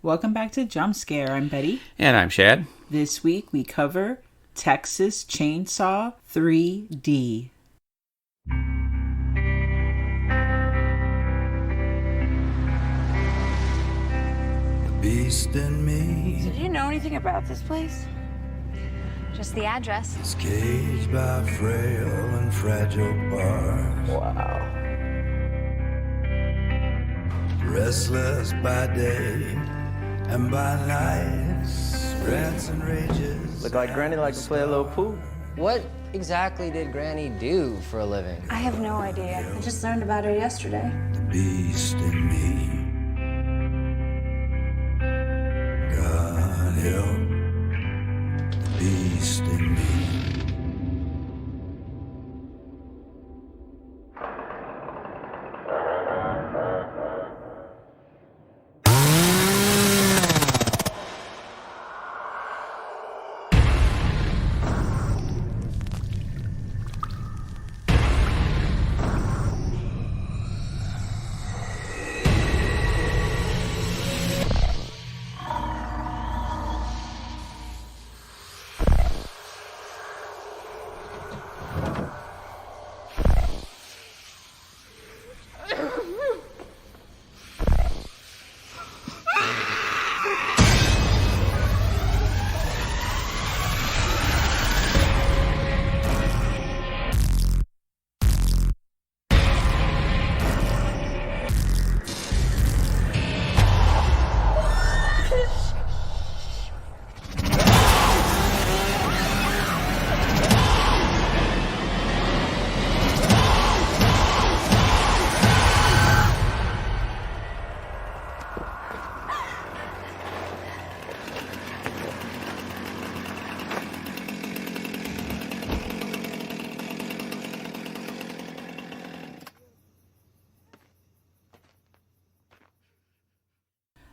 Welcome back to Jump Scare. I'm Betty. And I'm Shad. This week we cover Texas Chainsaw 3D. The beast in me. So do you know anything about this place? Just the address. Is caged by frail and fragile bars. Wow. Restless by day and by night, rants and rages. Look like Granny likes to play a little pool. What exactly did Granny do for a living? I have no idea. I just learned about her yesterday. The beast in me. God help the beast in me.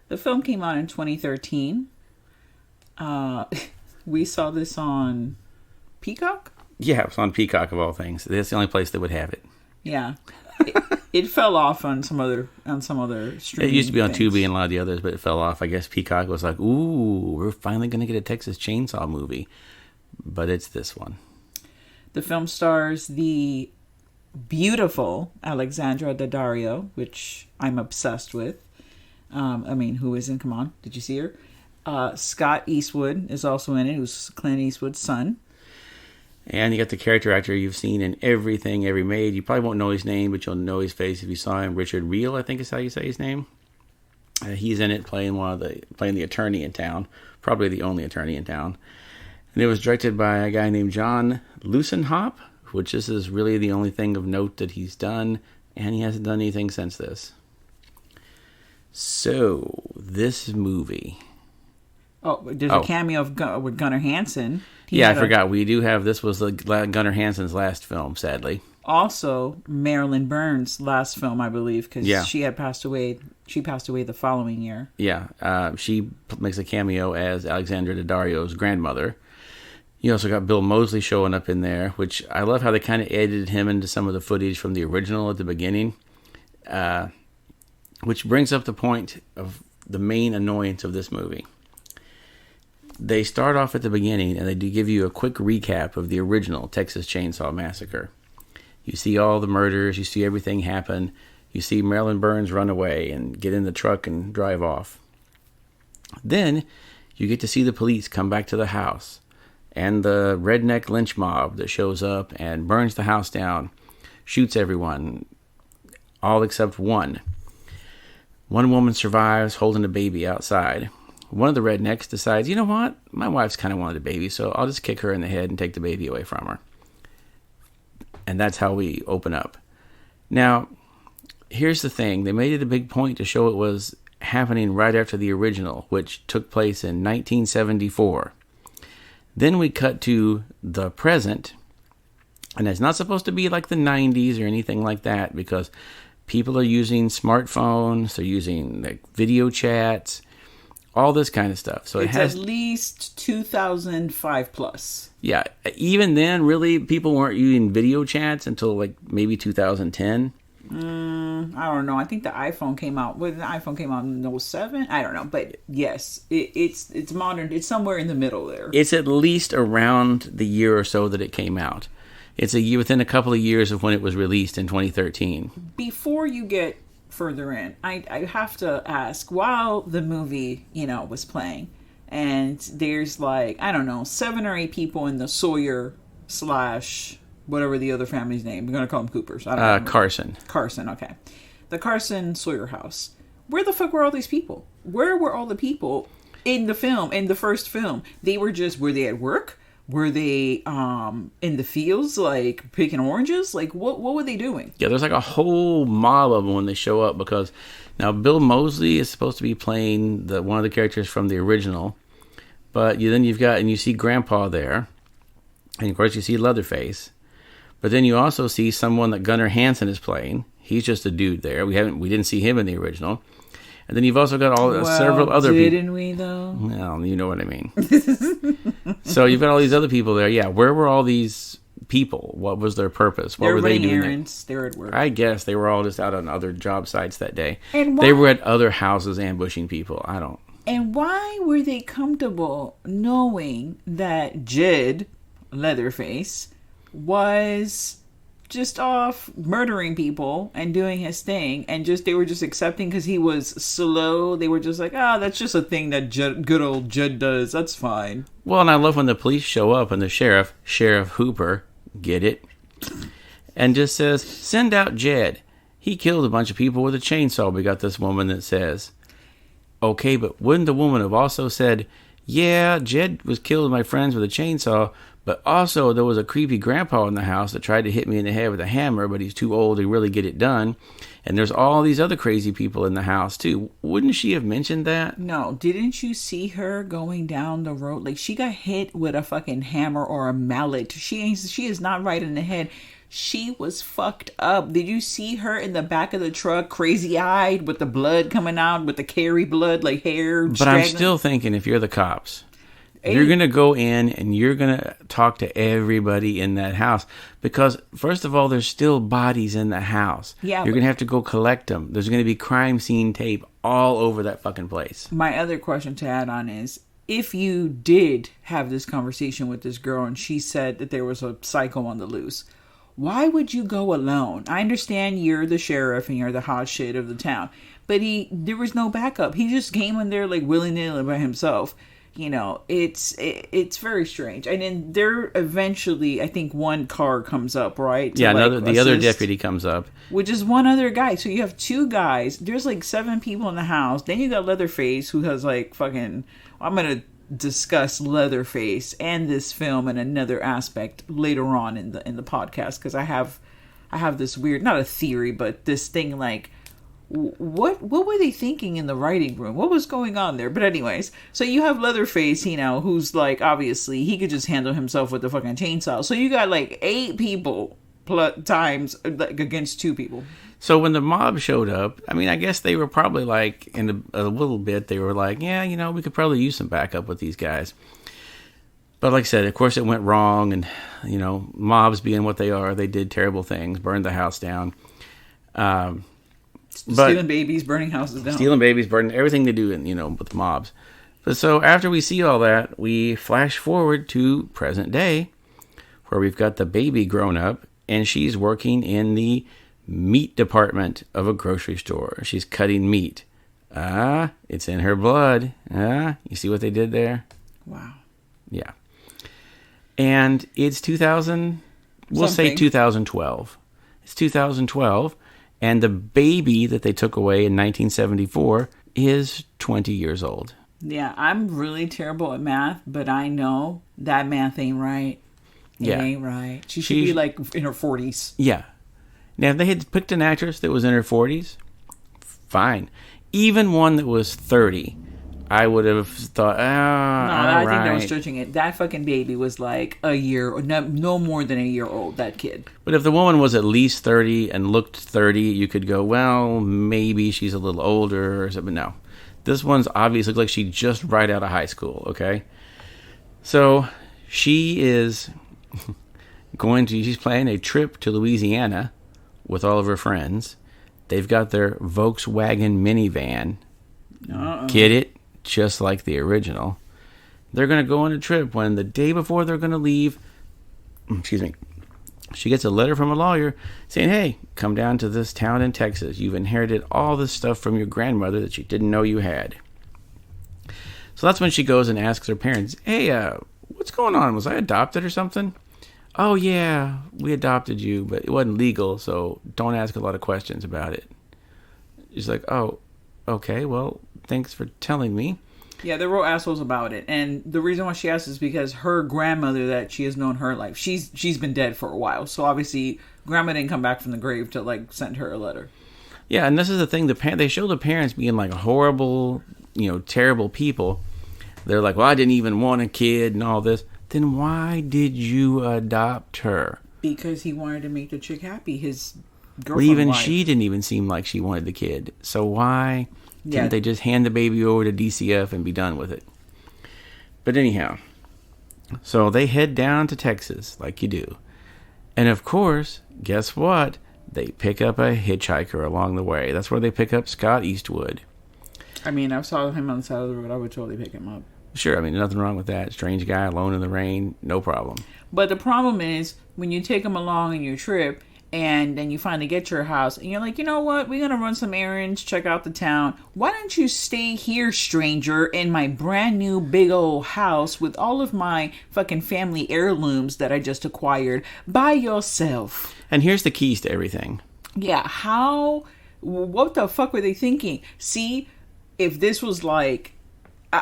The film came out in 2013. We saw this on Peacock? Yeah, it was on Peacock of all things. That's the only place that would have it. Yeah. It fell off on some other streaming. It used to be on things. Tubi and a lot of the others, but it fell off. I guess Peacock was like, ooh, we're finally going to get a Texas Chainsaw movie. But it's this one. The film stars the beautiful Alexandra Daddario, which I'm obsessed with. Who isn't? Come on. Did you see her? Scott Eastwood is also in it, who's Clint Eastwood's son. And you got the character actor you've seen in everything ever made. You probably won't know his name, but you'll know his face if you saw him. Richard Reel, I think is how you say his name. He's in it playing the attorney in town. Probably the only attorney in town. And it was directed by a guy named John Lusenhop, which this is really the only thing of note that he's done. And he hasn't done anything since this. So, this movie. Oh, there's a cameo with Gunnar Hansen. I forgot. We do have, this was Gunnar Hansen's last film, sadly. Also, Marilyn Burns' last film, I believe, because she had passed away. She passed away the following year. Yeah, she makes a cameo as Alexandra Daddario's grandmother. You also got Bill Moseley showing up in there, which I love how they kind of edited him into some of the footage from the original at the beginning. Which brings up the point of the main annoyance of this movie. They start off at the beginning and they do give you a quick recap of the original Texas Chainsaw Massacre. You see all the murders, you see everything happen, you see Marilyn Burns run away and get in the truck and drive off. Then you get to see the police come back to the house and the redneck lynch mob that shows up and burns the house down, shoots everyone, all except one. One woman survives holding a baby outside. One of the rednecks decides, you know what? My wife's kind of wanted a baby, so I'll just kick her in the head and take the baby away from her. And that's how we open up. Now, here's the thing. They made it a big point to show it was happening right after the original, which took place in 1974. Then we cut to the present, and it's not supposed to be like the 90s or anything like that, because people are using smartphones, they're using like video chats, all this kind of stuff. So it's at least 2005 plus. Yeah, even then, really, people weren't using video chats until like maybe 2010. I don't know. I think the iPhone came out. When the iPhone came out in '07, I don't know. But yes, it's modern. It's somewhere in the middle there. It's at least around the year or so that it came out. It's a year within a couple of years of when it was released in 2013. Before you get further in, I have to ask, while the movie, was playing, and there's like, I don't know, 7 or 8 people in the Sawyer / whatever the other family's name. We're going to call them Coopers. I don't know. Carson. Carson, okay. The Carson Sawyer house. Where the fuck were all these people? Where were all the people in the film, in the first film? Were they at work? Were they in the fields, like, picking oranges? Like, what were they doing? Yeah, there's like a whole mob of them when they show up, because now Bill Moseley is supposed to be playing one of the characters from the original, but you see Grandpa there, and of course you see Leatherface, but then you also see someone that Gunnar Hansen is playing. He's just a dude there. We didn't see him in the original. And then you've also got several other people. Didn't we, though? Well, you know what I mean. So you've got all these other people there. Yeah, where were all these people? What was their purpose? What were they doing errands. They were at work. I guess they were all just out on other job sites that day. And they were at other houses ambushing people. And why were they comfortable knowing that Jed, Leatherface, was just off murdering people and doing his thing, and they were just accepting because he was slow? They were just like, that's just a thing that good old Jed does. That's fine. Well, and I love when the police show up and the Sheriff Hooper, get it, and just says, send out Jed. He killed a bunch of people with a chainsaw. We got this woman that says, okay, but wouldn't the woman have also said, yeah, Jed was killed by my friends with a chainsaw, but also there was a creepy grandpa in the house that tried to hit me in the head with a hammer, but he's too old to really get it done. And there's all these other crazy people in the house, too. Wouldn't she have mentioned that? No. Didn't you see her going down the road? Like, she got hit with a fucking hammer or a mallet. She is not right in the head. She was fucked up. Did you see her in the back of the truck, crazy-eyed, with the blood coming out, with the Carrie blood, like hair? But I'm still thinking, if you're the cops, you're going to go in and you're going to talk to everybody in that house. Because, first of all, there's still bodies in the house. Yeah, you're going to have to go collect them. There's going to be crime scene tape all over that fucking place. My other question to add on is, if you did have this conversation with this girl and she said that there was a psycho on the loose, why would you go alone? I understand you're the sheriff and you're the hot shit of the town, but there was no backup. He just came in there like willy-nilly by himself. It's very strange. And then there eventually, I think one car comes up, right? Yeah, the other deputy comes up. Which is one other guy. So you have 2 guys. There's like 7 people in the house. Then you got Leatherface, who has like fucking... I'm going to discuss Leatherface and this film in another aspect later on in the podcast, because I have this weird, not a theory, but this thing like, what were they thinking in the writing room? What was going on there? But anyways, so you have Leatherface, who's like, obviously he could just handle himself with the fucking chainsaw. So you got like 8 people times like against 2 people. So when the mob showed up, I mean, I guess they were probably like, in a little bit, they were like, yeah, we could probably use some backup with these guys. But like I said, of course it went wrong, and, mobs being what they are, they did terrible things, burned the house down. Stealing babies, burning houses down. Stealing babies, burning everything they do, with mobs. But so after we see all that, we flash forward to present day, where we've got the baby grown up, and she's working in the meat department of a grocery store. She's cutting meat. It's in her blood. You see what they did there? Wow. Yeah. And it's 2000, we'll say 2012. It's 2012, and the baby that they took away in 1974 is 20 years old. Yeah, I'm really terrible at math, but I know that math ain't right. It ain't right. She should be like in her 40s. Yeah. Now, if they had picked an actress that was in her 40s, fine. Even one that was 30, I would have thought, I think they were stretching it. That fucking baby was like a year, no more than a year old, that kid. But if the woman was at least 30 and looked 30, you could go, well, maybe she's a little older or something. No. This one's obviously looked like she just right out of high school, okay? So she is she's planning a trip to Louisiana with all of her friends, they've got their Volkswagen minivan. Uh-oh. Get it? Just like the original. They're going to go on a trip when the day before they're going to leave, excuse me, she gets a letter from a lawyer saying, hey, come down to this town in Texas. You've inherited all this stuff from your grandmother that you didn't know you had. So that's when she goes and asks her parents, hey, what's going on? Was I adopted or something? Oh, yeah, we adopted you, but it wasn't legal, so don't ask a lot of questions about it. She's like, oh, okay, well, thanks for telling me. Yeah, they're real assholes about it. And the reason why she asks is because her grandmother that she has known her life, she's been dead for a while. So obviously, grandma didn't come back from the grave to, like, send her a letter. Yeah, and this is the thing. They show the parents being, like, horrible, terrible people. They're like, well, I didn't even want a kid and all this. Then why did you adopt her? Because he wanted to make the chick happy. His girlfriend Well, even wife. she didn't even seem like she wanted the kid. So why Yeah. didn't they just hand the baby over to DCF and be done with it? But anyhow, so they head down to Texas like you do. And of course, guess what? They pick up a hitchhiker along the way. That's where they pick up Scott Eastwood. I mean, I saw him on the side of the road. I would totally pick him up. Sure, I mean, nothing wrong with that. Strange guy alone in the rain, no problem. But the problem is when you take him along on your trip and then you finally get to your house and you're like, you know what? We're going to run some errands, check out the town. Why don't you stay here, stranger, in my brand new big old house with all of my fucking family heirlooms that I just acquired by yourself? And here's the keys to everything. Yeah, what the fuck were they thinking? See, if this was like,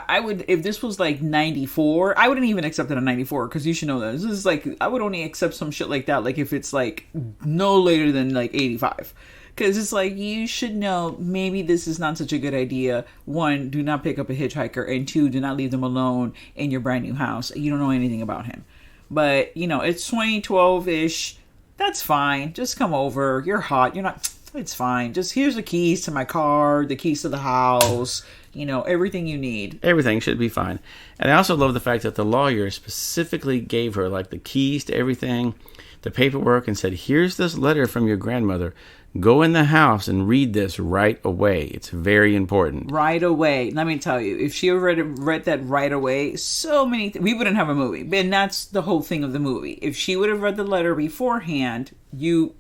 if this was like 94, I wouldn't even accept it on 94 because you should know that. This is like, I would only accept some shit like that, like if it's like no later than like 85. Because it's like, you should know maybe this is not such a good idea. One, do not pick up a hitchhiker. And two, do not leave them alone in your brand new house. You don't know anything about him. But, it's 2012-ish. That's fine. Just come over. You're hot. You're not... It's fine. Just here's the keys to my car, the keys to the house, everything you need. Everything should be fine. And I also love the fact that the lawyer specifically gave her like the keys to everything, the paperwork, and said, here's this letter from your grandmother. Go in the house and read this right away. It's very important. Right away. Let me tell you, if she read that right away, so many we wouldn't have a movie. And that's the whole thing of the movie. If she would have read the letter beforehand, you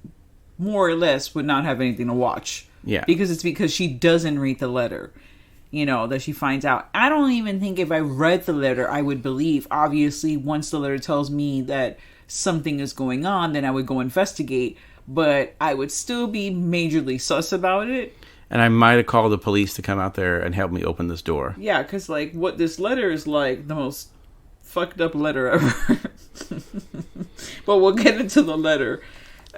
more or less would not have anything to watch. Yeah. Because she doesn't read the letter, that she finds out. I don't even think if I read the letter, I would believe. Obviously, once the letter tells me that something is going on, then I would go investigate. But I would still be majorly sus about it. And I might have called the police to come out there and help me open this door. Yeah, because what this letter is like the most fucked up letter ever. But we'll get into the letter.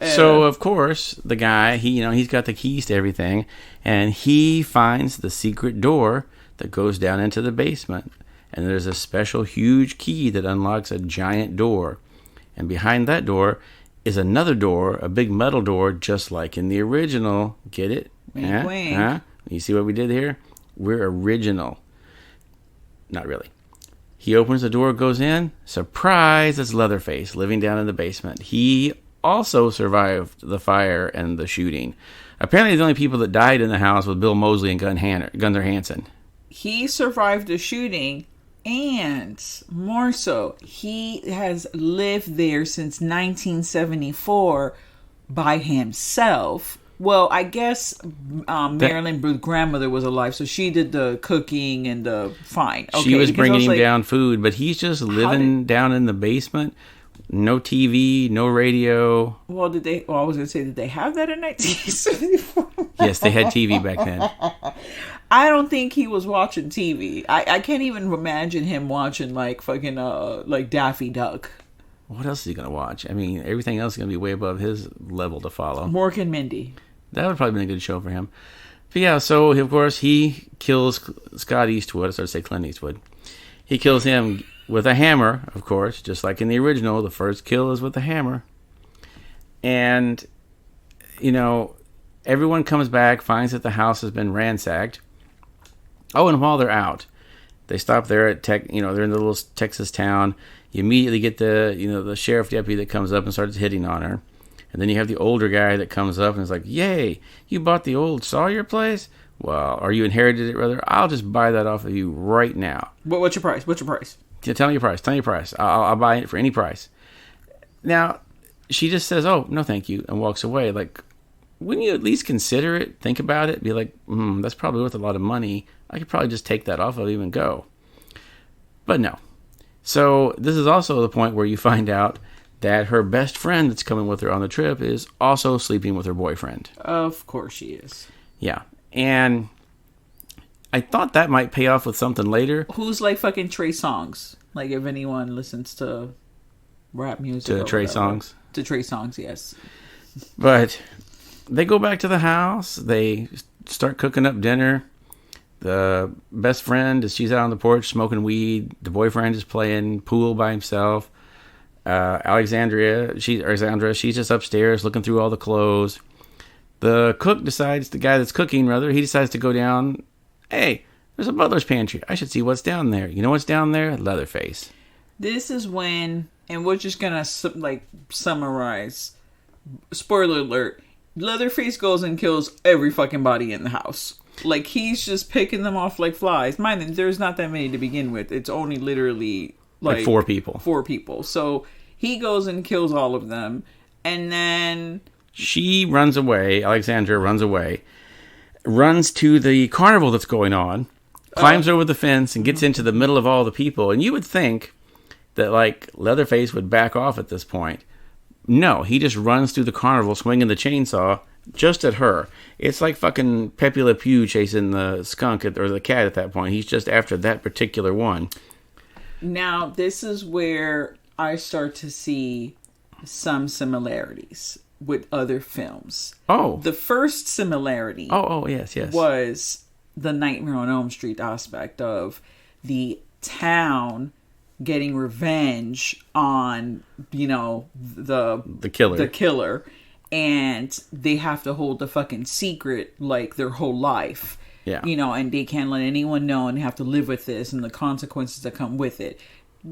So, of course, the guy, he's got the keys to everything, and he finds the secret door that goes down into the basement. And there's a special huge key that unlocks a giant door. And behind that door is another door, a big metal door, just like in the original. Get it? Wink, wink. Huh? You see what we did here? We're original. Not really. He opens the door, goes in. Surprise, it's Leatherface living down in the basement. He also survived the fire and the shooting. Apparently the only people that died in the house was Bill Moseley and Gunther Hansen. He survived the shooting, and more so, he has lived there since 1974 by himself. Well, I guess Marilyn Bruce's grandmother was alive, so she did the cooking and the fine. Okay, she was bringing him down food, but he's just living down in the basement. No TV, no radio. Well, I was going to say, did they have that in 1974? Yes, they had TV back then. I don't think he was watching TV. I can't even imagine him watching like fucking like Daffy Duck. What else is he going to watch? I mean, everything else is going to be way above his level to follow. Mork and Mindy. That would probably be a good show for him. But yeah, so of course he kills Scott Eastwood. I started to say Clint Eastwood. He kills him with a hammer, of course, just like in the original. The first kill is with a hammer. And, everyone comes back, finds that the house has been ransacked. Oh, and while they're out, they stop there at they're in the little Texas town. You immediately get the sheriff deputy that comes up and starts hitting on her. And then you have the older guy that comes up and is like, yay, you bought the old Sawyer place? Well, or you inherited it, rather. I'll just buy that off of you right now. What's your price? What's your price? Yeah, tell me your price. Tell me your price. I'll buy it for any price. Now, she just says, oh, no, thank you, and walks away. Like, wouldn't you at least consider it, think about it, be like, that's probably worth a lot of money. I could probably just take that off of you and go. But no. So this is also the point where you find out that her best friend that's coming with her on the trip is also sleeping with her boyfriend. Of course she is. Yeah. And I thought that might pay off with something later. Who's like fucking Trey Songz? Like, if anyone listens to rap music. To Trey Songz? To Trey Songz, yes. But they go back to the house. They start cooking up dinner. The best friend, she's out on the porch smoking weed. The boyfriend is playing pool by himself. Alexandra, she's just upstairs looking through all the clothes. The guy that's cooking, he decides to go down. Hey, there's a butler's pantry. I should see what's down there. You know what's down there? Leatherface. This is when, and we're just gonna summarize. Spoiler alert: Leatherface goes and kills every fucking body in the house. Like, he's just picking them off like flies. Mind you, there's not that many to begin with. It's only literally like 4 people. 4 people. So he goes and kills all of them, and then she runs away. Alexandra runs away, runs to the carnival that's going on, climbs over the fence, and gets into the middle of all the people. And you would think that, like, Leatherface would back off at this point. No, he just runs through the carnival swinging the chainsaw just at her. It's like fucking Pepe Le Pew chasing the skunk or the cat at that point. He's just after that particular one. Now, this is where I start to see some similarities with other films. Oh. The first similarity yes. was the Nightmare on Elm Street aspect of the town getting revenge on, the killer. And they have to hold the fucking secret like their whole life. Yeah. And they can't let anyone know and have to live with this and the consequences that come with it.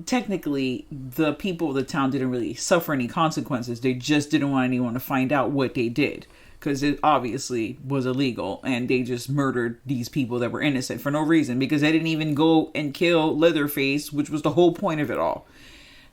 Technically, the people of the town didn't really suffer any consequences. They just didn't want anyone to find out what they did. Because it obviously was illegal. And they just murdered these people that were innocent for no reason. Because they didn't even go and kill Leatherface, which was the whole point of it all.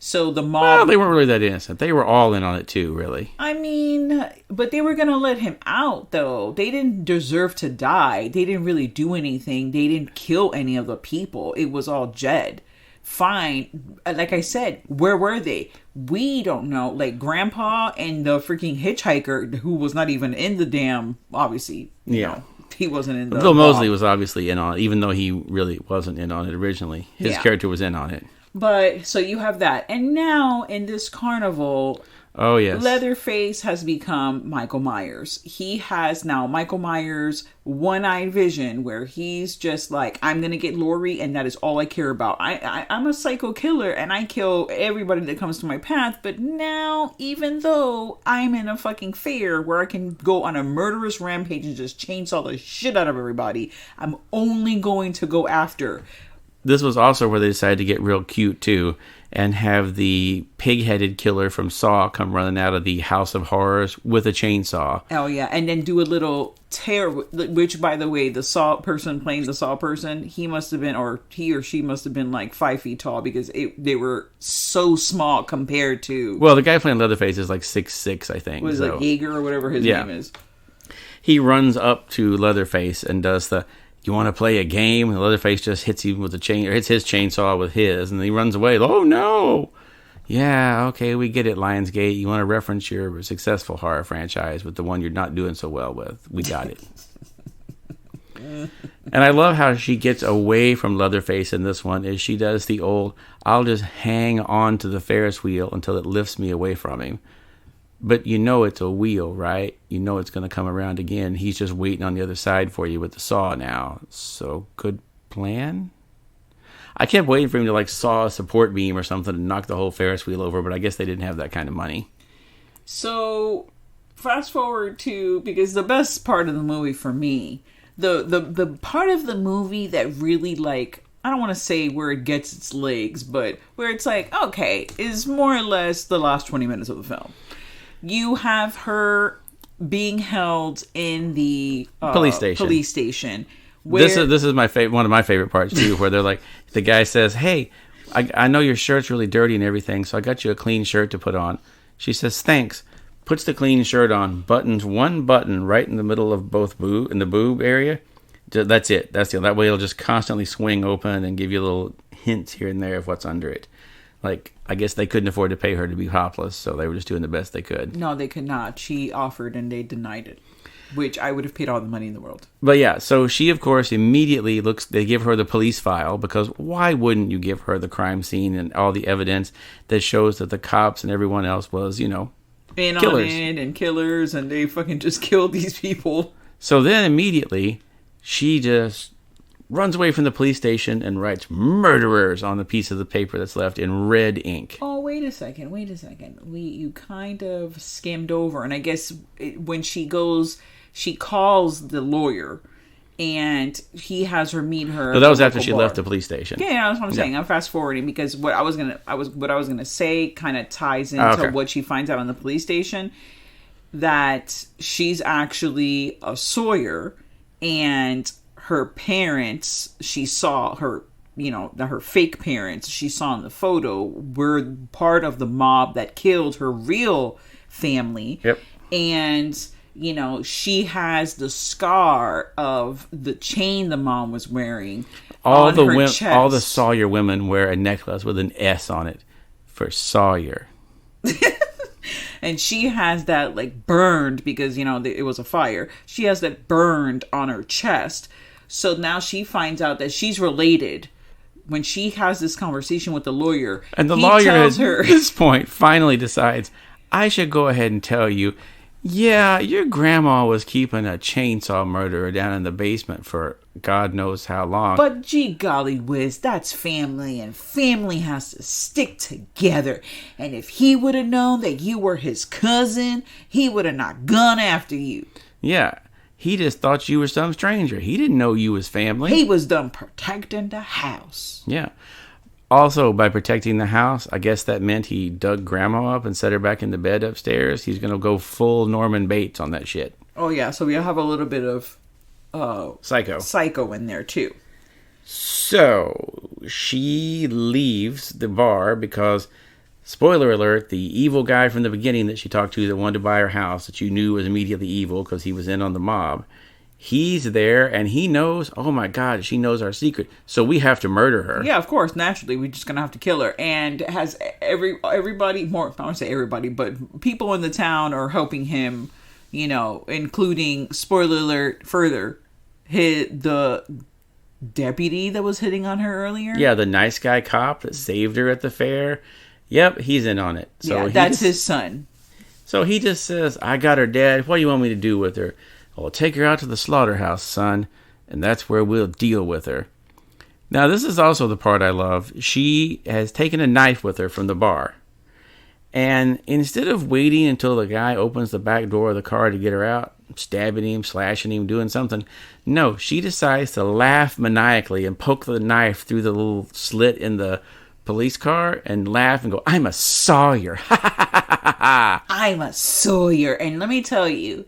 So the mob... Well, they weren't really that innocent. They were all in on it too, really. I mean, but they were going to let him out, though. They didn't deserve to die. They didn't really do anything. They didn't kill any of the people. It was all Jed. Fine. Like I said, where were they? We don't know. Like, Grandpa and the freaking hitchhiker, who was not even in the damn... Obviously, you know, he wasn't in the... Bill Moseley was obviously in on it, even though he really wasn't in on it originally. His character was in on it. But, so you have that. And now, in this carnival, oh yes, Leatherface has become Michael Myers. He has now Michael Myers' one-eyed vision, where he's just like, I'm going to get Laurie, and that is all I care about. I'm a psycho killer, and I kill everybody that comes to my path. But now, even though I'm in a fucking fair where I can go on a murderous rampage and just chainsaw the shit out of everybody, I'm only going to go after... This was also where they decided to get real cute, too, and have the pig-headed killer from Saw come running out of the House of Horrors with a chainsaw. Oh, yeah, and then do a little tear, which, by the way, the Saw person playing the Saw person, he must have been, or he or she must have been, like, 5 feet tall, because they were so small compared to... Well, the guy playing Leatherface is, like, 6'6", I think. Was it like Yeager or whatever his name is? He runs up to Leatherface and does the... You want to play a game? And Leatherface just hits him with hits his chainsaw with his, and he runs away. Oh no! Yeah, okay, we get it, Lionsgate. You want to reference your successful horror franchise with the one you're not doing so well with. We got it. And I love how she gets away from Leatherface in this one. Is she does the old, I'll just hang on to the Ferris wheel until it lifts me away from him. But you know it's a wheel, right? You know it's going to come around again. He's just waiting on the other side for you with the saw now. So, good plan? I kept waiting for him to, like, saw a support beam or something and knock the whole Ferris wheel over, but I guess they didn't have that kind of money. So, fast forward to... Because the best part of the movie for me... The part of the movie that really, like... I don't want to say where it gets its legs, but where it's like, okay, is more or less the last 20 minutes of the film. you have her being held in the Police station. Where, This is my one of my favorite parts too, where they're like, the guy says, "Hey, I know your shirt's really dirty and everything, so I got you a clean shirt to put on." She says, "Thanks." Puts the clean shirt on, buttons one button right in the middle of both in the boob area. That's it. That way it'll just constantly swing open and give you little hints here and there of what's under it. Like, I guess they couldn't afford to pay her to be topless, so they were just doing the best they could. No, they could not. She offered and they denied it, which I would have paid all the money in the world. But yeah, so she, of course, immediately they give her the police file, because why wouldn't you give her the crime scene and all the evidence that shows that the cops and everyone else was, In killers. on it and killers, and they fucking just killed these people. So then immediately, she just runs away from the police station and writes "murderers" on the piece of the paper that's left in red ink. Oh, wait a second. You kind of skimmed over. And I guess when she goes, she calls the lawyer and he has her meet her. No, that was after she left the police station. Yeah, that's what I'm saying. I'm fast forwarding because what I was gonna say kind of ties into what she finds out on the police station, that she's actually a Sawyer, and her parents, she saw her, her fake parents she saw in the photo were part of the mob that killed her real family. Yep. And, she has the scar of the chain the mom was wearing on her chest. All the Sawyer women wear a necklace with an S on it for Sawyer. And she has that burned because, it was a fire. She has that burned on her chest. So now she finds out that she's related when she has this conversation with the lawyer. And the lawyer at this point finally decides, I should go ahead and tell you, yeah, your grandma was keeping a chainsaw murderer down in the basement for God knows how long. But gee golly whiz, that's family, and family has to stick together. And if he would have known that you were his cousin, he would have not gone after you. Yeah. He just thought you were some stranger. He didn't know you was family. He was done protecting the house. Yeah. Also, by protecting the house, I guess that meant he dug Grandma up and set her back in the bed upstairs. He's going to go full Norman Bates on that shit. Oh, yeah. So we have a little bit of Psycho in there, too. So, she leaves the bar because, spoiler alert, the evil guy from the beginning that she talked to that wanted to buy her house, that you knew was immediately evil because he was in on the mob, he's there and he knows, oh my God, she knows our secret. So we have to murder her. Yeah, of course. Naturally, we're just going to have to kill her. And has everybody, more, I don't say everybody, but people in the town are helping him, including, spoiler alert, further, the deputy that was hitting on her earlier. Yeah, the nice guy cop that saved her at the fair. Yep, he's in on it. So yeah, that's his son. So he just says, I got her, Dad. What do you want me to do with her? Well, take her out to the slaughterhouse, son, and that's where we'll deal with her. Now, this is also the part I love. She has taken a knife with her from the bar. And instead of waiting until the guy opens the back door of the car to get her out, stabbing him, slashing him, doing something, no, she decides to laugh maniacally and poke the knife through the little slit in the police car and laugh and go, I'm a Sawyer. I'm a Sawyer. And let me tell you,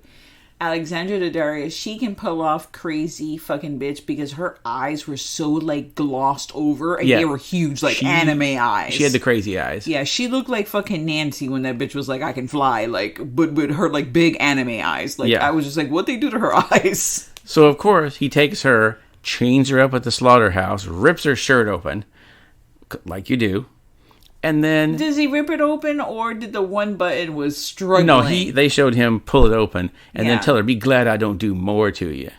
Alexandra Daddario, she can pull off crazy fucking bitch because her eyes were so glossed over and they were huge, anime eyes. She had the crazy eyes. Yeah, she looked like fucking Nancy when that bitch was like, I can fly, but with her big anime eyes. I was just like, what'd they do to her eyes? So of course he takes her, chains her up at the slaughterhouse, rips her shirt open, like you do. And then does he rip it open, or did the one button was struggling? No, they showed him pull it open and then tell her, "Be glad I don't do more to you."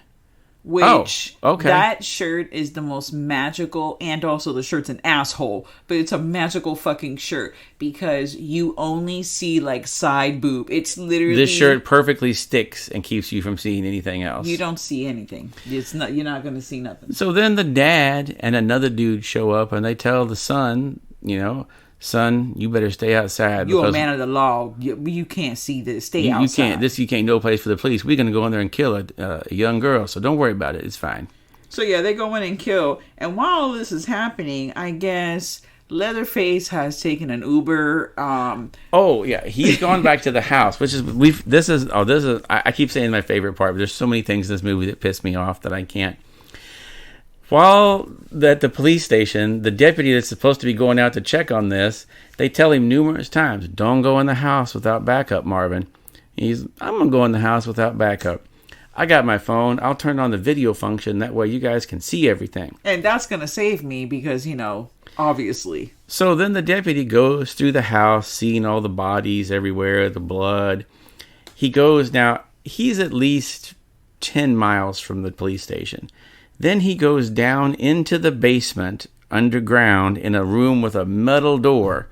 Which okay. That shirt is the most magical, and also the shirt's an asshole, but it's a magical fucking shirt because you only see side boob. It's literally this shirt perfectly sticks and keeps you from seeing anything else. You don't see anything. It's not. You're not going to see nothing. So then the dad and another dude show up and they tell the son, son, you better stay outside. You're a man of the law. You can't see this. Stay outside. You can't. No place for the police. We're going to go in there and kill a young girl. So don't worry about it. It's fine. So yeah, they go in and kill. And while all this is happening, I guess Leatherface has taken an Uber. Oh yeah, he's gone back to the house, which is I keep saying my favorite part, but there's so many things in this movie that piss me off that I can't. While at the police station, the deputy that's supposed to be going out to check on this, they tell him numerous times, "Don't go in the house without backup, Marvin." I'm gonna go in the house without backup. I got my phone. I'll turn on the video function. That way you guys can see everything. And that's going to save me because, obviously. So then the deputy goes through the house, seeing all the bodies everywhere, the blood. He's at least 10 miles from the police station. Then he goes down into the basement, underground, in a room with a metal door,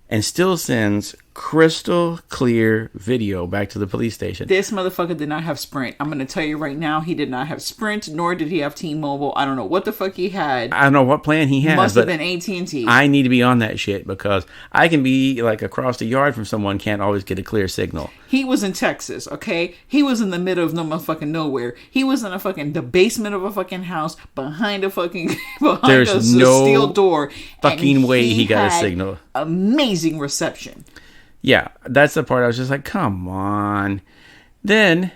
and still sends crystal clear video back to the police station. This motherfucker did not have Sprint. I'm going to tell you right now, he did not have Sprint, nor did he have T-Mobile. I don't know what the fuck he had. I don't know what plan he has. Must have been AT&T. I need to be on that shit because I can be like across the yard from someone, can't always get a clear signal. He was in Texas, okay? He was in the middle of no motherfucking nowhere. He was in the basement of a fucking house behind a steel door. Fucking way he got a signal. Amazing reception. Yeah, that's the part I was just like, come on. Then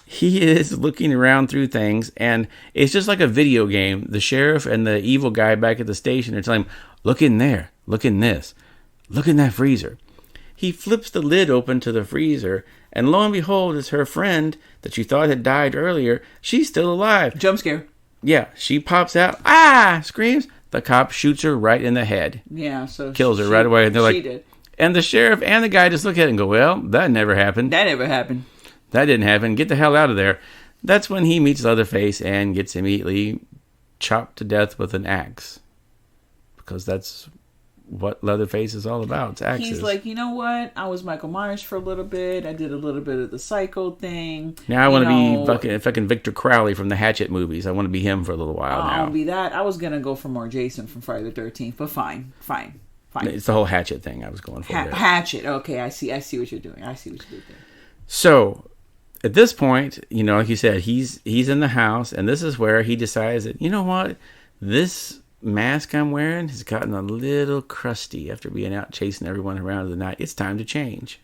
he is looking around through things, and it's just like a video game. The sheriff and the evil guy back at the station are telling him, look in there, look in this, look in that freezer. He flips the lid open to the freezer, and lo and behold, it's her friend that you thought had died earlier. She's still alive. Jump scare. Yeah, she pops out, screams. The cop shoots her right in the head. Yeah, so kills her right away. And they're like, did. And the sheriff and the guy just look at it and go, well, that never happened. That never happened. That didn't happen. Get the hell out of there. That's when he meets Leatherface and gets immediately chopped to death with an axe. Because that's what Leatherface is all about. It's axes. He's like, you know what? I was Michael Myers for a little bit. I did a little bit of the Psycho thing. Now I want to be fucking Victor Crowley from the Hatchet movies. I want to be him for a little while now. I'll be that. I was going to go for more Jason from Friday the 13th, but fine. It's the whole Hatchet thing I was going for. Hatchet. Okay, I see what you're doing. So, at this point, like you said, he's in the house, and this is where he decides that, you know what? This mask I'm wearing has gotten a little crusty after being out chasing everyone around the night. It's time to change.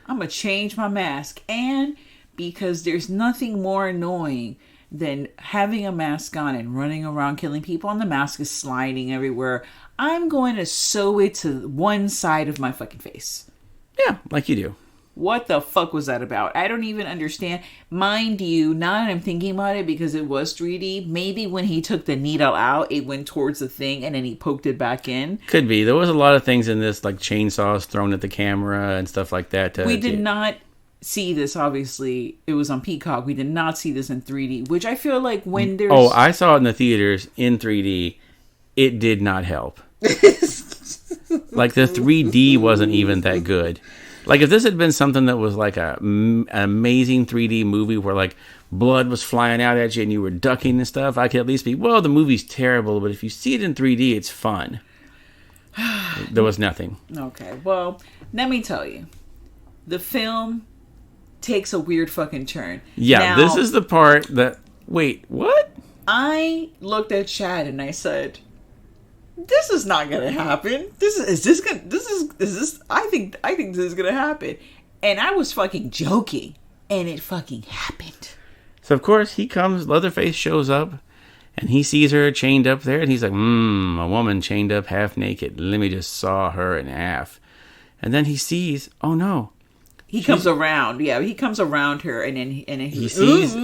I'm going to change my mask. And because there's nothing more annoying than having a mask on and running around killing people, and the mask is sliding everywhere, I'm going to sew it to one side of my fucking face. Yeah, like you do. What the fuck was that about? I don't even understand. Mind you, now that I'm thinking about it, because it was 3D, maybe when he took the needle out, it went towards the thing and then he poked it back in. Could be. There was a lot of things in this, like chainsaws thrown at the camera and stuff like that. We did not see this, obviously. It was on Peacock. We did not see this in 3D, which I feel like when there's... Oh, I saw it in the theaters in 3D. It did not help. Like, the 3D wasn't even that good. Like, if this had been something that was like an amazing 3D movie where, like, blood was flying out at you and you were ducking and stuff, I could at least be, well, the movie's terrible, but if you see it in 3D, it's fun. There was nothing. Okay, well, let me tell you. The film takes a weird fucking turn. Yeah, now, this is the part that... Wait, what? I looked at Shad and I said... This is not gonna happen. I think this is gonna happen. And I was fucking joking. And it fucking happened. So of course Leatherface shows up and he sees her chained up there and he's like, a woman chained up half naked. Let me just saw her in half. And then he sees, oh no. He comes around. Yeah, he comes around her and then he sees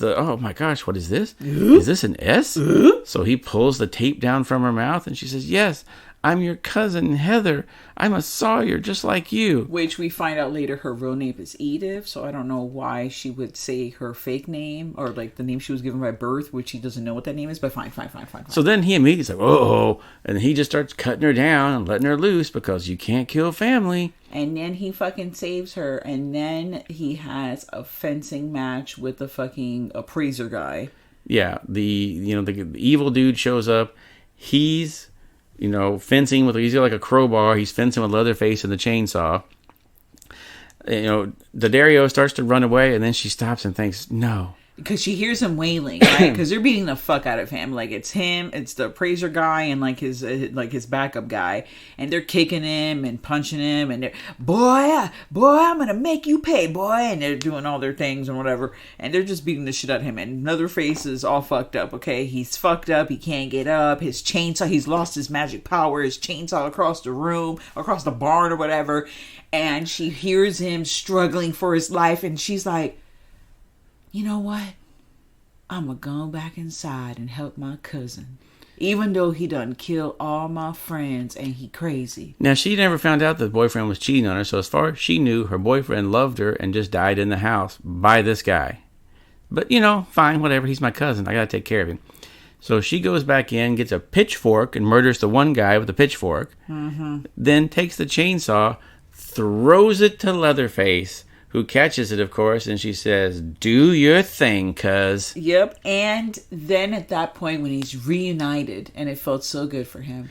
oh my gosh, what is this? Is this an S? So he pulls the tape down from her mouth and she says, yes, I'm your cousin Heather. I'm a sawyer just like you. Which we find out later her real name is Edith, so I don't know why she would say her fake name or like the name she was given by birth, which he doesn't know what that name is, but fine. So then he immediately says, oh, and he just starts cutting her down and letting her loose because you can't kill family. And then he fucking saves her, and then he has a fencing match with the fucking appraiser guy. Yeah, the evil dude shows up. He's fencing with, he's got like a crowbar. He's fencing with Leatherface and the chainsaw. Daddario starts to run away, and then she stops and thinks, no. because she hears him wailing, right? Because they're beating the fuck out of him. Like, it's him, it's the appraiser guy, and like his backup guy, and they're kicking him and punching him, and they're, boy, I'm gonna make you pay, boy, and they're doing all their things and whatever, and they're just beating the shit out of him. And Leatherface is all fucked up. Okay, he's fucked up. He can't get up. His chainsaw, he's lost his magic power. His chainsaw across the room, across the barn or whatever, and she hears him struggling for his life, and she's like, you know what? I'm going to go back inside and help my cousin. Even though he done killed all my friends and he crazy. Now, she never found out that the boyfriend was cheating on her. So as far as she knew, her boyfriend loved her and just died in the house by this guy. But, fine, whatever. He's my cousin. I got to take care of him. So she goes back in, gets a pitchfork, and murders the one guy with the pitchfork. Mm-hmm. Then takes the chainsaw, throws it to Leatherface, who catches it, of course, and she says, do your thing, cuz. Yep, and then at that point when he's reunited, and it felt so good for him.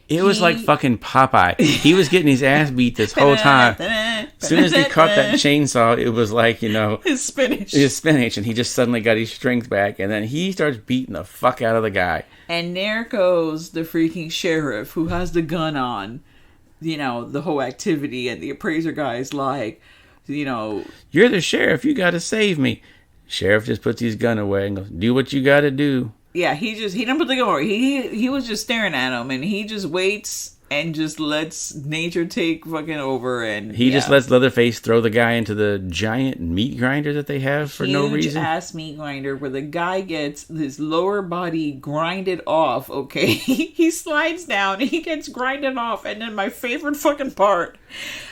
It was like fucking Popeye. He was getting his ass beat this whole time. As soon as he caught that chainsaw, it was like, his spinach. And he just suddenly got his strength back, and then he starts beating the fuck out of the guy. And there goes the freaking sheriff who has the gun on, the whole activity, and the appraiser guy's like, you're the sheriff, you gotta save me. Sheriff just puts his gun away and goes, do what you gotta do. Yeah, he didn't put the gun away. He was just staring at him, and he just waits and just lets nature take fucking over. And he just lets Leatherface throw the guy into the giant meat grinder that they have for no reason. Huge ass meat grinder where the guy gets his lower body grinded off. Okay, he slides down and he gets grinded off, and then my favorite fucking part.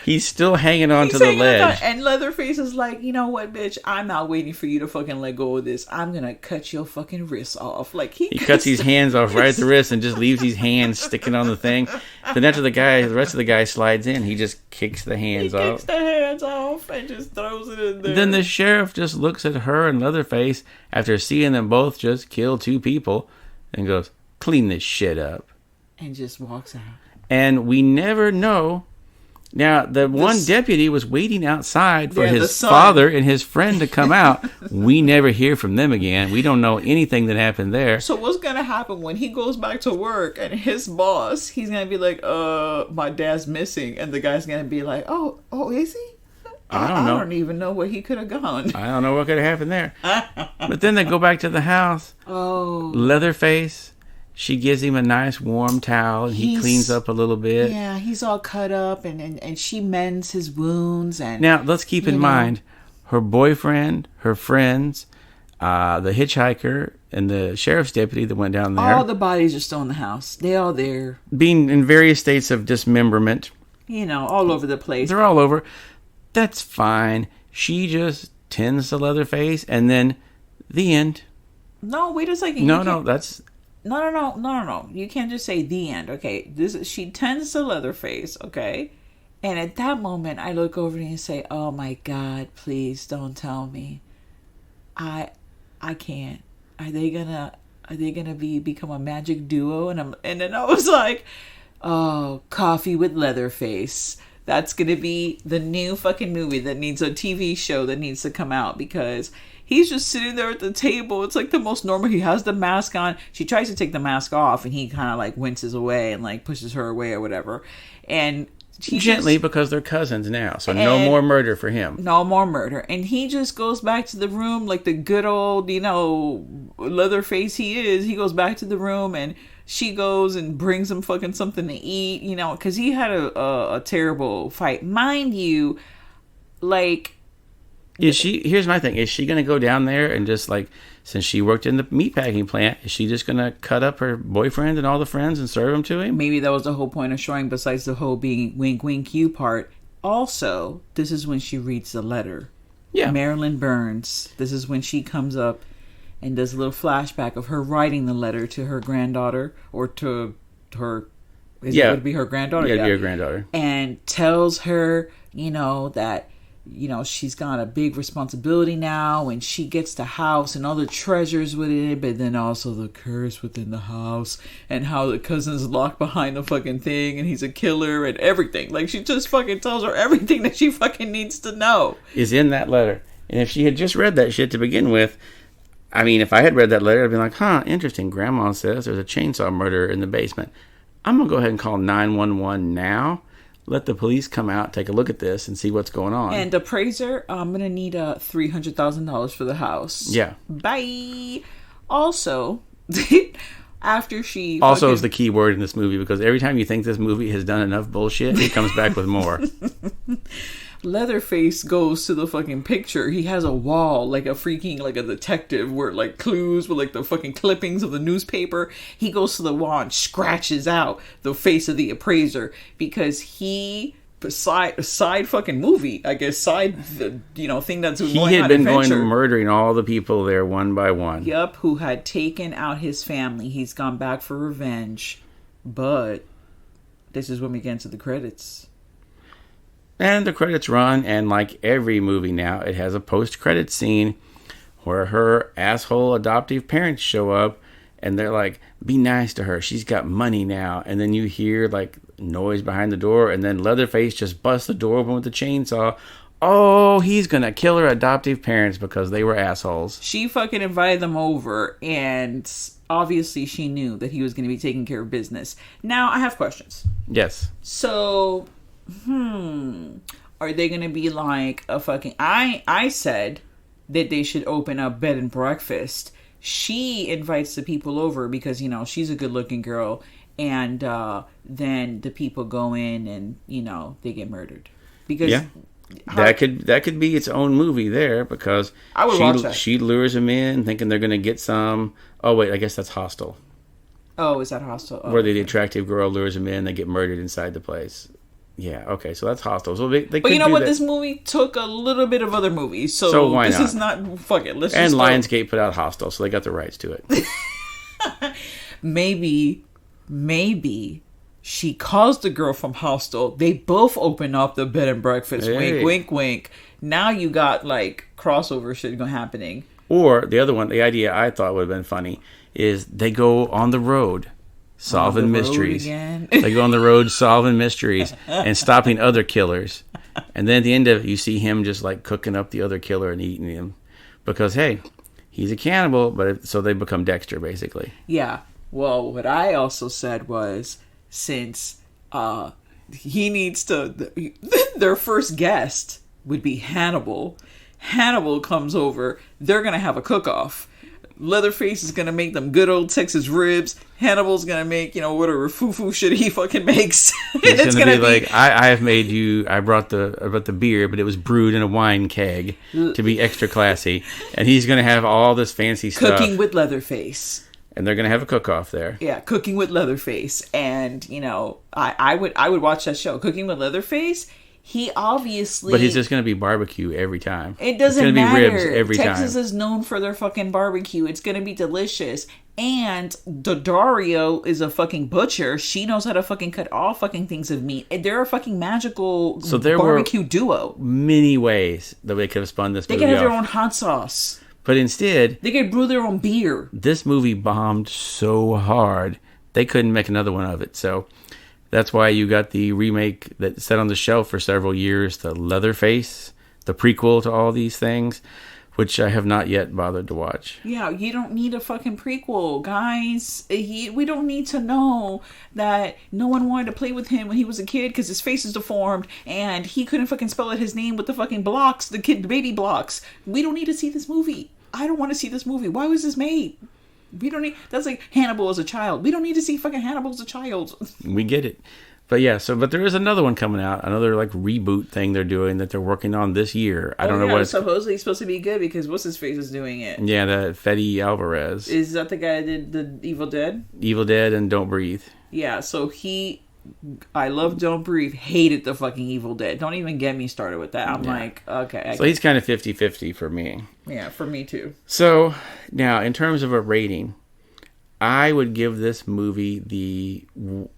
He's still hanging on to the ledge. And Leatherface is like, you know what, bitch? I'm not waiting for you to fucking let go of this. I'm going to cut your fucking wrists off. Like, he cuts his hands off right at the wrist and just leaves his hands sticking on the thing. Then after the rest of the guy slides in, he just kicks the hands off. He kicks the hands off and just throws it in there. Then the sheriff just looks at her and Leatherface after seeing them both just kill two people and goes, clean this shit up. And just walks out. And we never know. Now, one deputy was waiting outside for his father and his friend to come out. We never hear from them again. We don't know anything that happened there. So what's going to happen when he goes back to work and his boss, he's going to be like, my dad's missing. And the guy's going to be like, oh, is he? I don't know. I don't even know where he could have gone. I don't know what could have happened there. But then they go back to the house. Oh. Leatherface. She gives him a nice warm towel, and he cleans up a little bit. Yeah, he's all cut up, and she mends his wounds. And now, let's keep in mind, her boyfriend, her friends, the hitchhiker, and the sheriff's deputy that went down there. All the bodies are still in the house. They all there. Being in various states of dismemberment. All over the place. They're all over. That's fine. She just tends to Leatherface, and then the end. No, wait a second. No, that's... No. You can't just say the end. Okay, she tends to Leatherface. Okay, and at that moment, I look over and say, "Oh my God, please don't tell me. I can't. Are they gonna become a magic duo?" And then I was like, "Oh, Coffee with Leatherface." That's gonna be the new fucking movie that needs a TV show that needs to come out, because he's just sitting there at the table. It's like the most normal. He has the mask on. She tries to take the mask off, and he kind of like winces away and like pushes her away or whatever. And she gently, because they're cousins now, so no more murder for him. No more murder. And he just goes back to the room like the good old, Leatherface he is. He goes back to the room, and she goes and brings him fucking something to eat, because he had a terrible fight. Mind you, like... Here's my thing. Is she going to go down there and just like, since she worked in the meatpacking plant, is she just going to cut up her boyfriend and all the friends and serve them to him? Maybe that was the whole point of showing, besides the whole being wink, wink, you part. Also, this is when she reads the letter. Yeah. Marilyn Burns. This is when she comes up and does a little flashback of her writing the letter to her granddaughter, or to her... It would be her granddaughter? Yeah, it'd be her granddaughter. And tells her, that... she's got a big responsibility now, and she gets the house and all the treasures within it, but then also the curse within the house, and how the cousin's locked behind the fucking thing, and he's a killer, and everything. Like, she just fucking tells her everything that she fucking needs to know. Is in that letter. And if she had just read that shit to begin with, I mean, if I had read that letter, I'd be like, huh, interesting. Grandma says there's a chainsaw murder in the basement. I'm going to go ahead and call 911 now. Let the police come out, take a look at this, and see what's going on. And appraiser, I'm going to need $300,000 for the house. Yeah. Bye. Also, after she... Also is the key word in this movie, because every time you think this movie has done enough bullshit, it comes back with more. Leatherface goes to the fucking picture. He has a wall, like a detective, where like clues with like the fucking clippings of the newspaper. He goes to the wall and scratches out the face of the appraiser because he side fucking movie, I guess, thing that's going on. He had been going to murdering all the people there one by one. Yep, who had taken out his family. He's gone back for revenge, but this is when we get into the credits. And the credits run, and like every movie now, it has a post-credits scene where her asshole adoptive parents show up, and they're like, be nice to her, she's got money now. And then you hear like noise behind the door, and then Leatherface just busts the door open with the chainsaw. Oh, he's gonna kill her adoptive parents because they were assholes. She fucking invited them over, and obviously she knew that he was gonna be taking care of business. Now, I have questions. Yes. So... are they gonna be like a fucking... I said that they should open up bed and breakfast. She invites the people over because, she's a good looking girl, and then the people go in and, they get murdered. Because that could be its own movie there, because I would watch that. She lures them in thinking they're gonna get some... Oh wait, I guess that's Hostel. Oh, is that Hostel? Oh, where the attractive girl lures them in, they get murdered inside the place. Yeah, okay, so that's Hostel. So they but you know what? This movie took a little bit of other movies, so why this not? is not... Fuck it, let's and just... Lionsgate put out Hostel, so they got the rights to it. Maybe she calls the girl from Hostel. They both open up the bed and breakfast. Hey. Wink, wink, wink. Now you got, like, crossover shit happening. Or, the other one, the idea I thought would have been funny, is they go on the road... solving mysteries. They go on the road solving mysteries and stopping other killers. And then at the end of it, you see him just like cooking up the other killer and eating him. Because, hey, he's a cannibal, so they become Dexter, basically. Yeah. Well, what I also said was, since he needs to... Their first guest would be Hannibal. Hannibal comes over. They're going to have a cook-off. Leatherface is going to make them good old Texas ribs. Hannibal's going to make, whatever foo-foo shit he fucking makes. It's going to be like, I have made you, I brought the beer, but it was brewed in a wine keg to be extra classy. And he's going to have all this fancy stuff. Cooking with Leatherface. And they're going to have a cook-off there. Yeah, Cooking with Leatherface. And, I would watch that show. Cooking with Leatherface. He obviously... But he's just going to be barbecue every time. It doesn't matter. It's going to be ribs every time. Texas is known for their fucking barbecue. It's going to be delicious. And Daddario is a fucking butcher. She knows how to fucking cut all fucking things of meat. They're a fucking magical barbecue duo. Many ways that they could have spun this movie They could have off. their own hot sauce. But instead... They could brew their own beer. This movie bombed so hard, they couldn't make another one of it. So... That's why you got the remake that sat on the shelf for several years, the Leatherface, the prequel to all these things, which I have not yet bothered to watch. Yeah, you don't need a fucking prequel, guys. We don't need to know that no one wanted to play with him when he was a kid because his face is deformed and he couldn't fucking spell out his name with the fucking blocks, the baby blocks. We don't need to see this movie. I don't want to see this movie. Why was this made? We don't need... That's like Hannibal as a child. We don't need to see fucking Hannibal as a child. We get it. But yeah, but there is another one coming out. Another like reboot thing they're doing that they're working on this year. I don't know what it's... supposedly it's supposed to be good because what's-his-face is doing it. Yeah, the Fede Alvarez. Is that the guy that did the Evil Dead? Evil Dead and Don't Breathe. Yeah, so I love Don't Breathe, hated the fucking Evil Dead. Don't even get me started with that. I'm like, okay. So he's kind of 50-50 for me. Yeah, for me too. So, now, in terms of a rating, I would give this movie the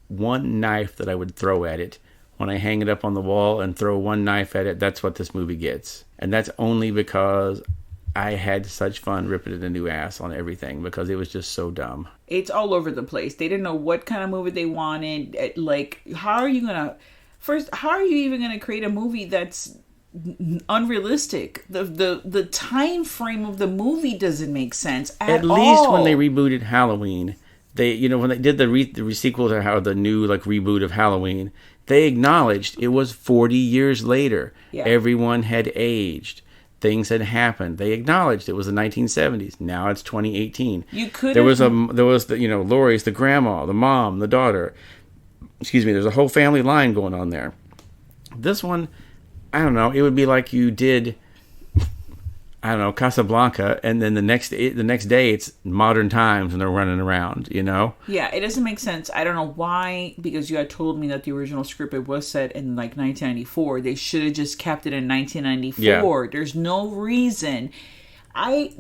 one knife that I would throw at it. When I hang it up on the wall and throw one knife at it, that's what this movie gets. And that's only because I had such fun ripping it a new ass on everything because it was just so dumb. It's all over the place. They didn't know what kind of movie they wanted. Like, how are you even going to create a movie that's unrealistic. The time frame of the movie doesn't make sense at all. least when they rebooted Halloween, they when they did the sequel to how the new like reboot of Halloween, they acknowledged it was 40 years later. Yeah. Everyone had aged. Things had happened. They acknowledged it was the 1970s. Now it's 2018. You could there was the Laurie's the grandma, the mom, the daughter. Excuse me. There's a whole family line going on there. This one, I don't know. It would be like you did, I don't know, Casablanca, and then the next day it's modern times and they're running around. You know? Yeah, it doesn't make sense. I don't know why, because you had told me that the original script it was set in like 1994. They should have just kept it in 1994. Yeah. There's no reason. And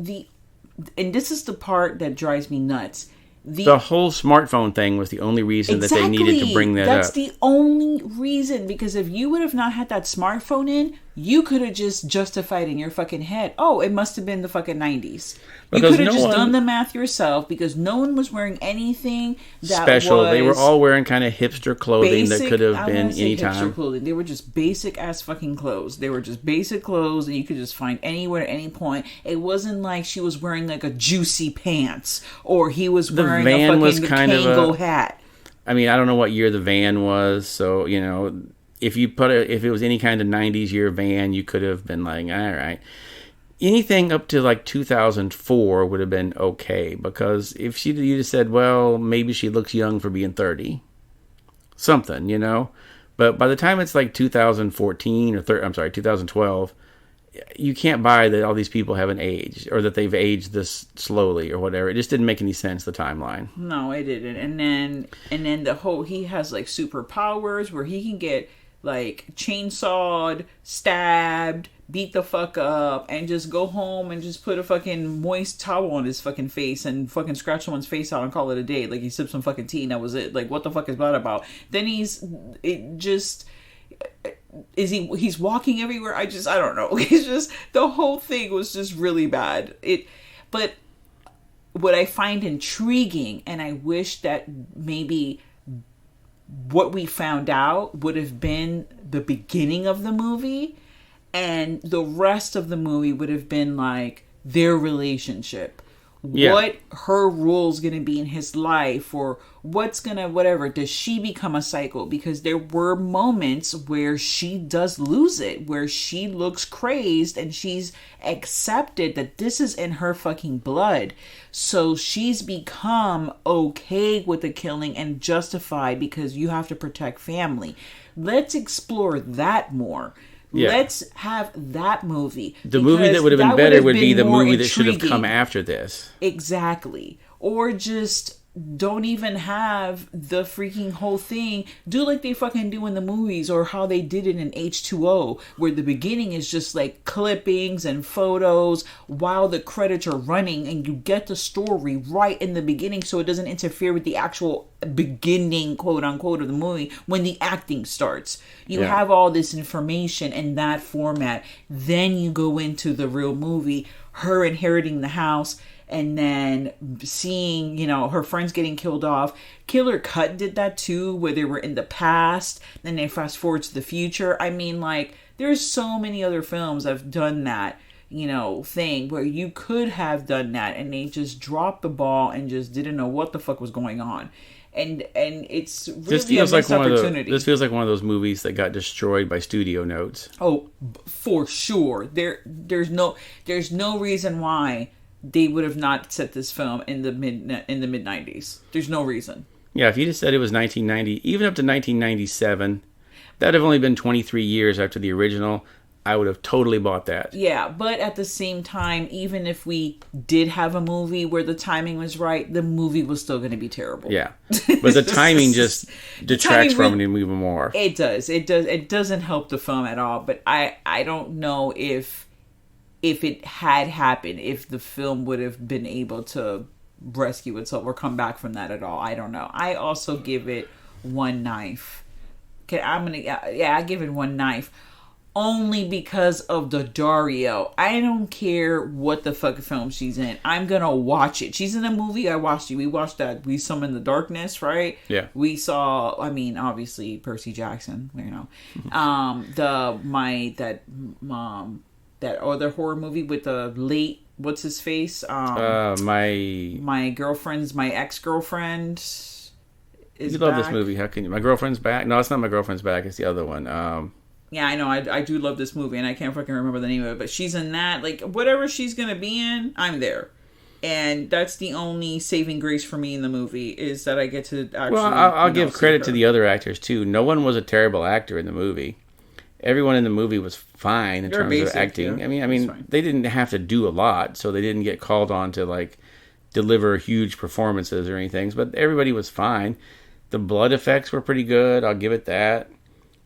this is the part that drives me nuts. The whole smartphone thing was the only reason that they needed to bring that up. That's the only reason, because if you would have not had that smartphone in, you could have just justified in your fucking head, oh, it must have been the fucking 90s. You could have just done the math yourself, because no one was wearing anything that special. Was they were all wearing kind of hipster clothing that could have been anytime. Hipster clothing. They were just basic ass fucking clothes. They were just basic clothes, and you could just find anywhere at any point. It wasn't like she was wearing like a juicy pants, or he was wearing a fucking Kango hat. I mean, I don't know what year the van was, so you know, if it was any kind of 90s year van, you could have been like, all right. Anything up to like 2004 would have been okay, because if you'd just said, well, maybe she looks young for being 30, something, you know. But by the time it's like 2014 or 2012, you can't buy that all these people haven't aged, or that they've aged this slowly or whatever. It just didn't make any sense, the timeline. No, it didn't. And then the whole, he has like superpowers where he can get like chainsawed, stabbed, beat the fuck up, and just go home and just put a fucking moist towel on his fucking face and fucking scratch someone's face out and call it a day. Like he sipped some fucking tea and that was it. Like, what the fuck is that about? Then he's walking everywhere. I don't know. It's just, the whole thing was just really bad. But what I find intriguing, and I wish that maybe what we found out would have been the beginning of the movie, and the rest of the movie would have been like their relationship. Yeah. What her role's gonna be in his life, or whatever. Does she become a psycho? Because there were moments where she does lose it, where she looks crazed and she's accepted that this is in her fucking blood. So she's become okay with the killing and justified, because you have to protect family. Let's explore that more. Yeah. Let's have that movie. The movie that would have been better would be the movie that should have come after this. Exactly. Or just don't even have the freaking whole thing. Do like they fucking do in the movies, or how they did it in H2O, where the beginning is just like clippings and photos while the credits are running, and you get the story right in the beginning, so it doesn't interfere with the actual beginning, quote unquote, of the movie when the acting starts. You have all this information in that format. Then you go into the real movie, her inheriting the house, and then seeing, her friends getting killed off. Killer Cut did that too, where they were in the past, then they fast forward to the future. I mean, like, there's so many other films that have done that, thing where you could have done that, and they just dropped the ball and just didn't know what the fuck was going on. And it's really a missed opportunity. This feels like one of those movies that got destroyed by studio notes. Oh, for sure. There's no reason why they would have not set this film in the mid 90s. There's no reason. Yeah, if you just said it was 1990, even up to 1997, that'd have only been 23 years after the original. I would have totally bought that. Yeah, but at the same time, even if we did have a movie where the timing was right, the movie was still going to be terrible. Yeah, but the timing just detracts from it even more. It does. It doesn't help the film at all. But I don't know if it had happened, if the film would have been able to rescue itself or come back from that at all. I don't know. I also give it one knife. Okay, I give it one knife. only because of the Dario. I don't care what the fucking film she's in. I'm gonna watch it. She's in a movie. I watched it. We watched that. We Summoned the Darkness, right? Yeah. We saw. I mean, obviously Percy Jackson. You know, that other horror movie with the late. What's his face? My girlfriend's my ex-girlfriend. You love this movie. How can you? My Girlfriend's Back. No, it's not My Girlfriend's Back. It's the other one. Yeah, I know. I do love this movie, and I can't fucking remember the name of it. But she's in that. Like, whatever she's going to be in, I'm there. And that's the only saving grace for me in the movie, is that I get to actually... Well, I'll give credit to the other actors, too. No one was a terrible actor in the movie. Everyone in the movie was fine in terms of acting. Yeah. I mean, they didn't have to do a lot, so they didn't get called on to, like, deliver huge performances or anything. But everybody was fine. The blood effects were pretty good. I'll give it that.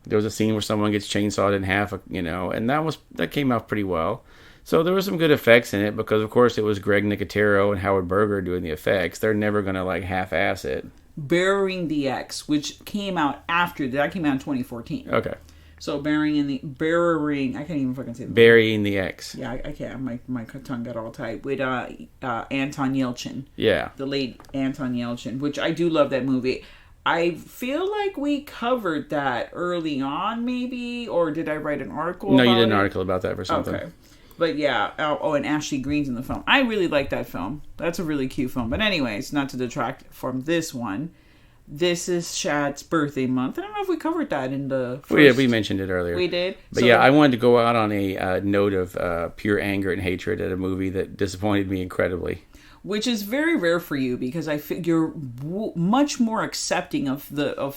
There was a scene where someone gets chainsawed in half, you know, and that came out pretty well. So there were some good effects in it because, of course, it was Greg Nicotero and Howard Berger doing the effects. They're never going to, like, half-ass it. Burying the X, which came out after that, came out in 2014. Okay. So burying, I can't even fucking say that. Burying the X. Yeah, I can't. My tongue got all tight. With Anton Yelchin. Yeah. The late Anton Yelchin, which I do love that movie. I feel like we covered that early on, maybe, or did I write an article No, about you did an it? article about that for something. Okay. But yeah, and Ashley Greene's in the film. I really like that film. That's a really cute film. But anyways, not to detract from this one, this is Shad's birthday month. I don't know if we covered that in the first... Yeah, we mentioned it earlier. We did? But yeah, I wanted to go out on a note of pure anger and hatred at a movie that disappointed me incredibly. Which is very rare for you, because I think you're much more accepting of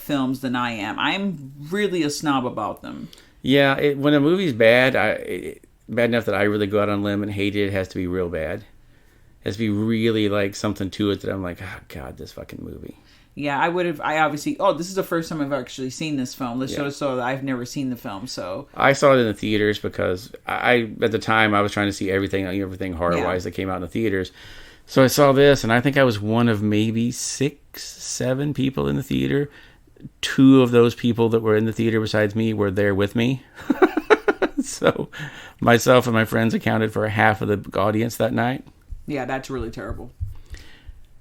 films than I am. I'm really a snob about them. Yeah, when a movie's bad, bad enough that I really go out on a limb and hate it, it has to be real bad. It has to be really like something to it that I'm like, oh God, this fucking movie. Yeah, I obviously, this is the first time I've actually seen this film. Let's show that I've never seen the film, so. I saw it in the theaters because at the time, I was trying to see everything horror-wise that came out in the theaters. So I saw this, and I think I was one of maybe 6, 7 people in the theater. 2 of those people that were in the theater besides me were there with me. So myself and my friends accounted for half of the audience that night. Yeah, that's really terrible.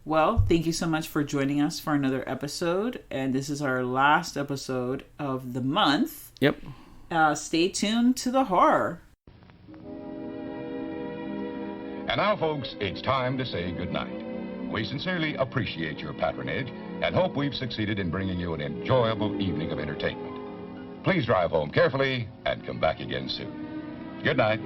Well, thank you so much for joining us for another episode. And this is our last episode of the month. Yep. Stay tuned to the horror. And now, folks, it's time to say goodnight. We sincerely appreciate your patronage and hope we've succeeded in bringing you an enjoyable evening of entertainment. Please drive home carefully and come back again soon. Good night.